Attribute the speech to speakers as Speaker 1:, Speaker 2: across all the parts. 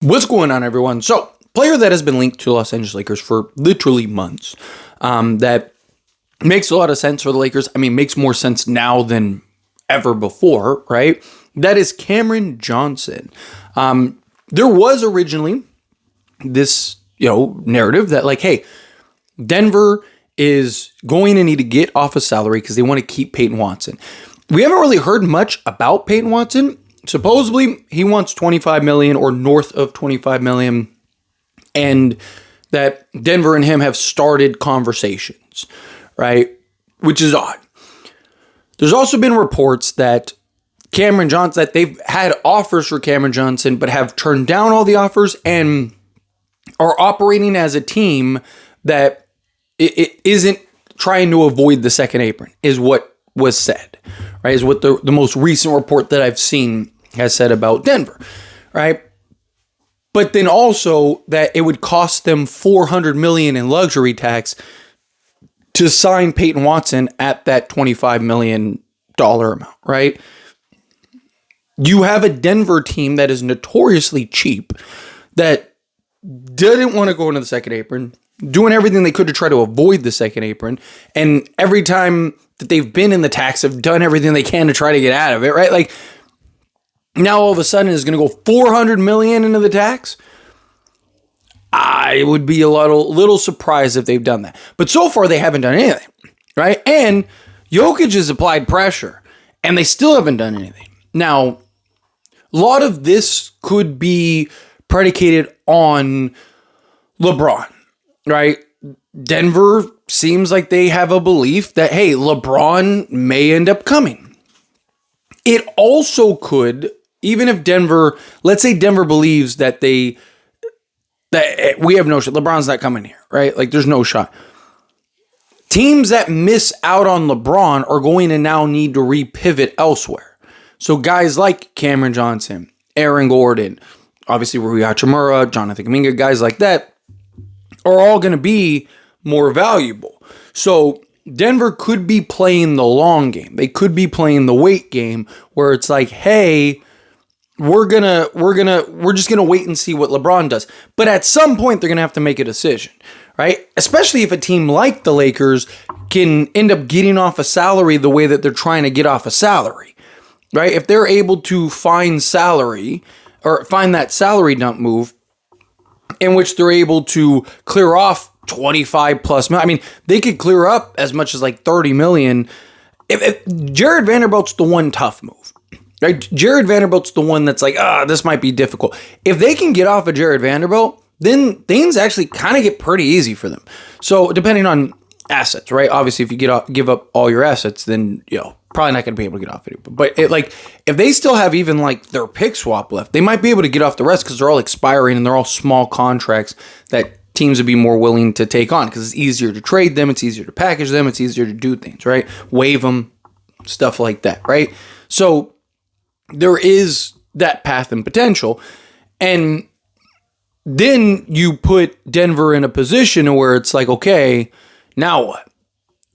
Speaker 1: What's going on, everyone? So, player that has been linked to the Los Angeles Lakers for literally months. That makes a lot of sense for the Lakers. I mean, makes more sense now than ever before, right? That is Cameron Johnson. There was originally this, narrative that like, hey, Denver is going to need to get off a salary because they want to keep Peyton Watson. We haven't really heard much about Peyton Watson. Supposedly, he wants $25 million or north of $25 million, and that Denver and him have started conversations, right? Which is odd. There's also been reports that that they've had offers for Cameron Johnson, but have turned down all the offers and are operating as a team that it isn't trying to avoid the second apron, is what was said, right? Is what the most recent report that I've seen has said about Denver, right? But then also that it would cost them $400 million in luxury tax to sign Peyton Watson at that $25 million amount, right? You have a Denver team that is notoriously cheap, that didn't want to go into the second apron, doing everything they could to try to avoid the second apron, and every time that they've been in the tax have done everything they can to try to get out of it, right? Like, now all of a sudden it's going to go $400 million into the tax. I would be a little surprised if they've done that. But so far they haven't done anything, right? And Jokic has applied pressure, and they still haven't done anything. Now, a lot of this could be predicated on LeBron, right? Denver seems like they have a belief that, hey, LeBron may end up coming. It also could, even if Denver, let's say Denver believes that we have no shot, LeBron's not coming here, right? Like, there's no shot. Teams that miss out on LeBron are going to now need to repivot elsewhere. So guys like Cameron Johnson, Aaron Gordon, obviously Rui Hachimura, Jonathan Kuminga, guys like that are all going to be more valuable. So Denver could be playing the long game. They could be playing the wait game where it's like, hey, we're just gonna wait and see what LeBron does. But at some point, they're gonna have to make a decision, right? Especially if a team like the Lakers can end up getting off a salary the way that they're trying to get off a salary, right? If they're able to find salary or find that salary dump move in which they're able to clear off 25 plus million. I mean, they could clear up as much as like 30 million. If Jared Vanderbilt's the one tough move, right? Jared Vanderbilt's the one that's like, this might be difficult. If they can get off of Jared Vanderbilt, then things actually kind of get pretty easy for them. So depending on assets, right? Obviously, if you give up all your assets, then, probably not going to be able to get off it. But if they still have even like their pick swap left, they might be able to get off the rest because they're all expiring and they're all small contracts that teams would be more willing to take on because it's easier to trade them, it's easier to package them, it's easier to do things, right? Waive them, stuff like that, right? So there is that path and potential. And then you put Denver in a position where it's like, okay, now what?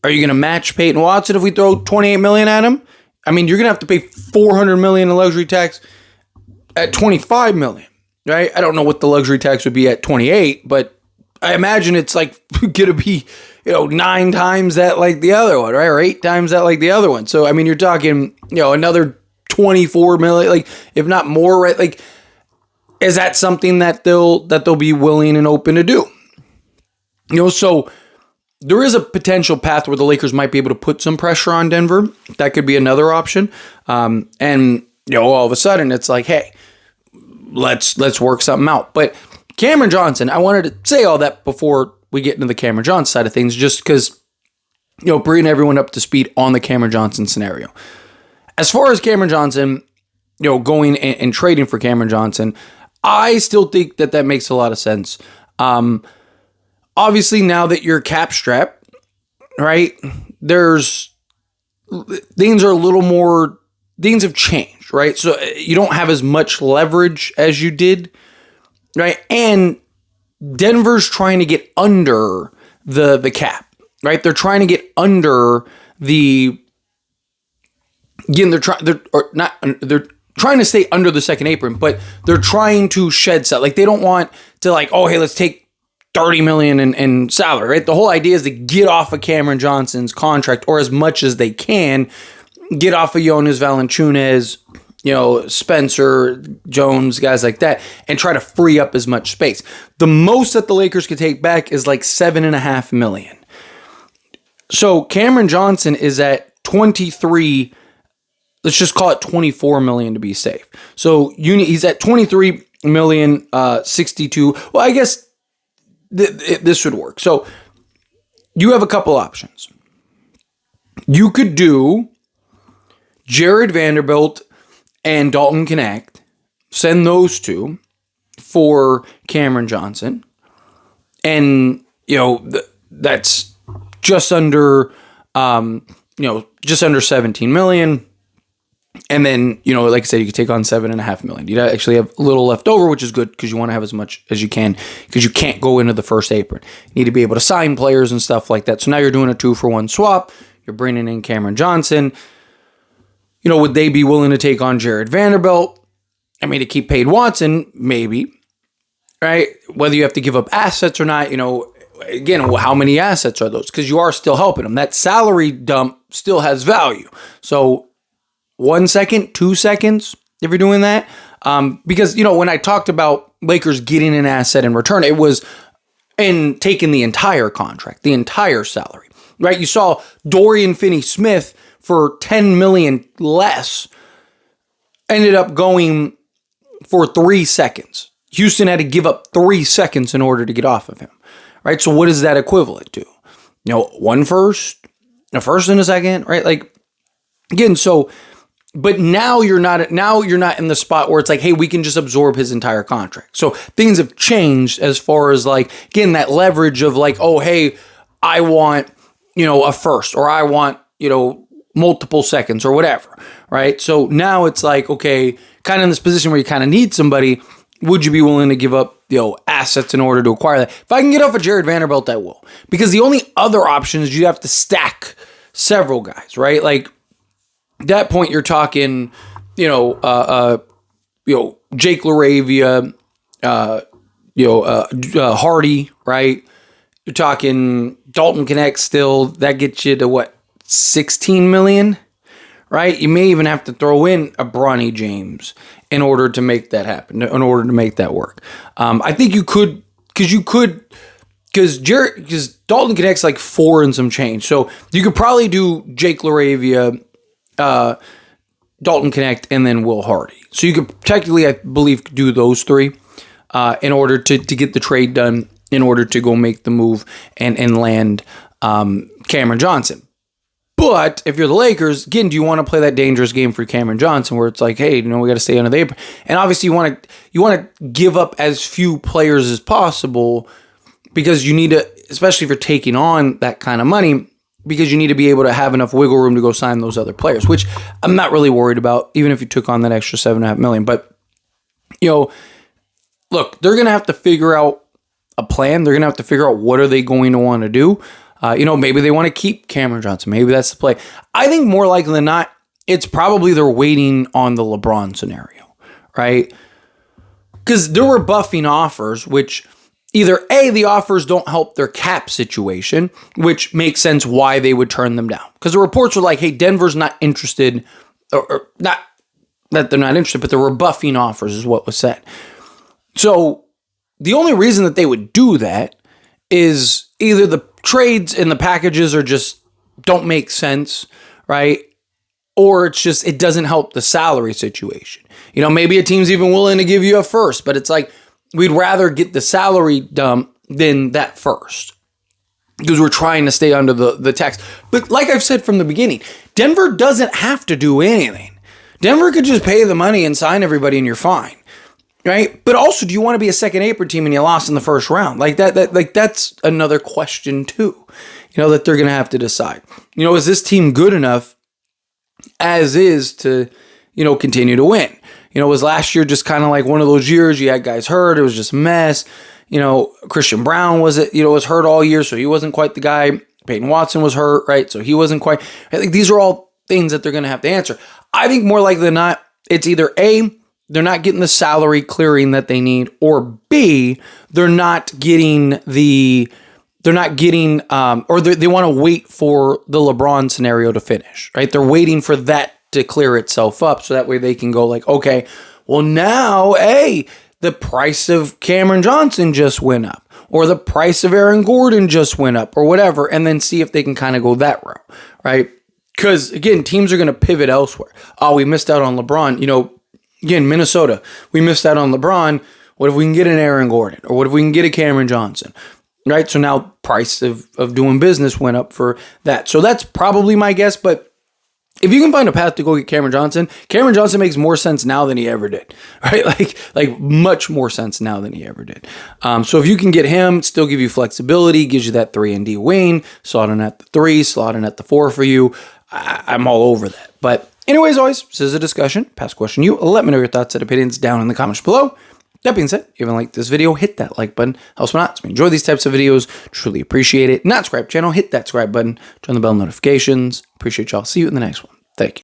Speaker 1: Are you going to match Peyton Watson if we throw $28 million at him? I mean, you're going to have to pay $400 million in luxury tax at $25 million, right? I don't know what the luxury tax would be at 28, but I imagine it's like going to be, 9 times that like the other one, right? Or 8 times that like the other one. So, I mean, you're talking, another 24 million, like if not more, right? Like, is that something that they'll be willing and open to do? So there is a potential path where the Lakers might be able to put some pressure on Denver. That could be another option. And all of a sudden it's like, hey, let's work something out. But Cameron Johnson, I wanted to say all that before we get into the Cameron Johnson side of things, just because, bringing everyone up to speed on the Cameron Johnson scenario. As far as Cameron Johnson, going and trading for Cameron Johnson, I still think that makes a lot of sense. Obviously, now that you're cap strapped, right, things are a little more, things have changed, right? So you don't have as much leverage as you did, right? And Denver's trying to get under the cap, right? They're trying to get under the, again, they're trying to stay under the second apron, but they're trying to shed salary. Like, they don't want to, like, oh, hey, let's take $30 million in salary, right? The whole idea is to get off of Cameron Johnson's contract, or as much as they can, get off of Jonas Valanciunas, Spencer Jones, guys like that, and try to free up as much space. The most that the Lakers could take back is like $7.5 million. So Cameron Johnson is at 23. Let's just call it $24 million to be safe. So he's at $23 million, 62. Well, I guess this would work. So you have a couple options. You could do Jared Vanderbilt and Dalton Connect, send those two for Cameron Johnson. And, that's just under, just under $17 million. And then, like I said, you could take on $7.5 million. You'd actually have a little left over, which is good because you want to have as much as you can, because you can't go into the first apron. You need to be able to sign players and stuff like that. So now you're doing a 2-for-1 swap. You're bringing in Cameron Johnson. Would they be willing to take on Jared Vanderbilt? I mean, to keep Peyton Watson, maybe, right? Whether you have to give up assets or not, again, how many assets are those? Because you are still helping them. That salary dump still has value. So 1 second, 2 seconds, if you're doing that. Because, when I talked about Lakers getting an asset in return, it was in taking the entire contract, the entire salary, right? You saw Dorian Finney-Smith for $10 million less ended up going for 3 seconds. Houston had to give up 3 seconds in order to get off of him, right? So what is that equivalent to? 1 first, a first and a second, right? Like, again, so... But now you're not in the spot where it's like, hey, we can just absorb his entire contract. So things have changed as far as, like, again, that leverage of, like, oh, hey, I want, a first, or I want, multiple seconds or whatever, right? So now it's like, okay, kind of in this position where you kind of need somebody, would you be willing to give up, assets in order to acquire that? If I can get off of Jared Vanderbilt, I will. Because the only other option is you have to stack several guys, right? Like, at that point, you're talking, Jake LaRavia, Hardy, right? You're talking Dalton Connect still. That gets you to what, 16 million, right? You may even have to throw in a Bronny James in order to make that happen, in order to make that work. I think you could, because Dalton Connect's like 4 and some change. So you could probably do Jake LaRavia, Dalton Connect, and then Will Hardy. So you could technically, I believe, do those 3 in order to get the trade done, in order to go make the move and land Cameron Johnson. But if you're the Lakers, again, do you want to play that dangerous game for Cameron Johnson where it's like, hey, we got to stay under the apron? And obviously you want to give up as few players as possible, because you need to, especially if you're taking on that kind of money, because you need to be able to have enough wiggle room to go sign those other players, which I'm not really worried about, even if you took on that extra $7.5 million. But, look, they're going to have to figure out a plan. They're going to have to figure out what are they going to want to do. Maybe they want to keep Cameron Johnson. Maybe that's the play. I think more likely than not, it's probably they're waiting on the LeBron scenario, right? Because there were buffing offers, which... either A, the offers don't help their cap situation, which makes sense why they would turn them down. Because the reports were like, hey, Denver's not interested, or not that they're not interested, but they're rebuffing offers is what was said. So the only reason that they would do that is either the trades and the packages are just don't make sense, right? Or it's just, it doesn't help the salary situation. Maybe a team's even willing to give you a first, but it's like, we'd rather get the salary dump than that first, because we're trying to stay under the tax. But like I've said from the beginning, Denver doesn't have to do anything. Denver could just pay the money and sign everybody and you're fine, right? But also, do you want to be a second apron team and you lost in the first round? That's another question too, that they're going to have to decide. Is this team good enough as is to, continue to win? Was last year just kind of like one of those years you had guys hurt? It was just a mess. Christian Brown was hurt all year, so he wasn't quite the guy. Peyton Watson was hurt, right? So he wasn't quite. I think these are all things that they're going to have to answer. I think more likely than not, it's either A, they're not getting the salary clearing that they need, or B, they're not getting or they want to wait for the LeBron scenario to finish, right? They're waiting for that to clear itself up so that way they can go like, okay, well now, hey, the price of Cameron Johnson just went up, or the price of Aaron Gordon just went up, or whatever, and then see if they can kind of go that route, right? Because, again, teams are going to pivot elsewhere. Oh, we missed out on LeBron. Again, Minnesota, we missed out on LeBron. What if we can get an Aaron Gordon? Or what if we can get a Cameron Johnson? Right? So now price of doing business went up for that. So that's probably my guess, but if you can find a path to go get Cameron Johnson makes more sense now than he ever did, right? Like much more sense now than he ever did. So if you can get him, still give you flexibility, gives you that 3-and-D wing, slot in at the 3, slot in at the 4 for you. I'm all over that. But anyways, always, this is a discussion. Pass question you. Let me know your thoughts and opinions down in the comments below. That being said, if you haven't liked this video, hit that like button. Helps me out. So enjoy these types of videos. Truly appreciate it. Not subscribe channel, hit that subscribe button. Turn the bell notifications. Appreciate y'all. See you in the next one. Thank you.